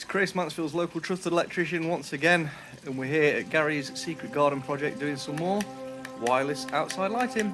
It's Chris, Mansfield's local trusted electrician once again, and we're here at Gary's secret garden project doing some more wireless outside lighting.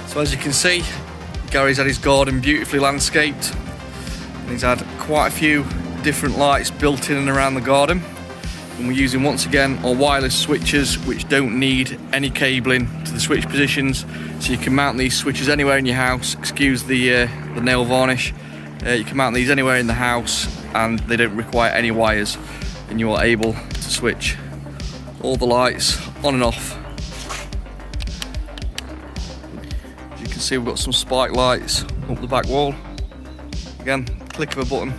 So as you can see, Gary's had his garden beautifully landscaped, and he's had quite a few different lights built in and around the garden. And we're using once again our wireless switches, which don't need any cabling to the switch positions, so you can mount these switches anywhere in your house. Excuse the nail varnish. You can mount these anywhere in the house, and they don't require any wires, and you are able to switch all the lights on and off. See, we've got some spike lights up the back wall. Again, click of a button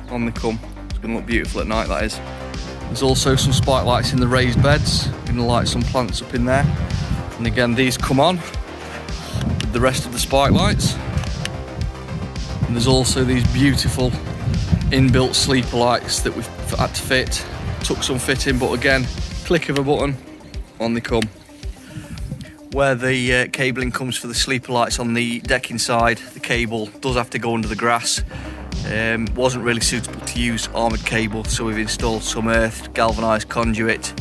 on the come. It's going to look beautiful at night, that is. There's also some spike lights in the raised beds. We're going to light some plants up in there. And again, these come on with the rest of the spike lights. And there's also these beautiful inbuilt sleeper lights that we've had to fit. Took some fitting, but again, click of a button, on they come. Where the cabling comes for the sleeper lights on the decking side, the cable does have to go under the grass. Wasn't really suitable to use armoured cable, so we've installed some earthed galvanised conduit,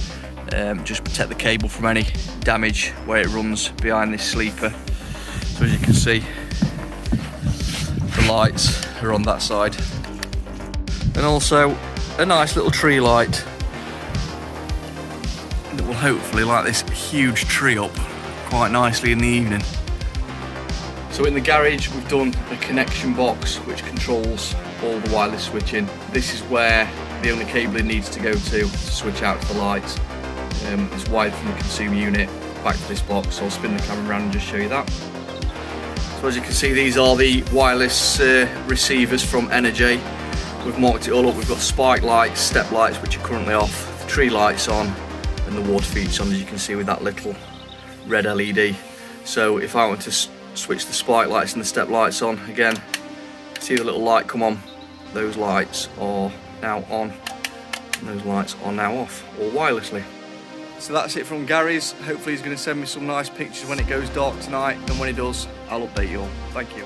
just protect the cable from any damage where it runs behind this sleeper. So as you can see, the lights are on that side. And also a nice little tree light that will hopefully light this huge tree up quite nicely in the evening. So in the garage we've done a connection box which controls all the wireless switching. This is where the only cabling needs to go to switch out the lights. It's wired from the consumer unit back to this box, so I'll spin the camera around and just show you that. So as you can see, these are the wireless receivers from Ener J. We've marked it all up. We've got spike lights, step lights which are currently off, the tree lights on, and the water features on, as you can see with that little red LED. So if I want to switch the spike lights and the step lights on, again, see the little light come on, those lights are now on and those lights are now off, all wirelessly. So that's it from Gary's. Hopefully he's going to send me some nice pictures when it goes dark tonight, and when he does, I'll update you all. Thank you.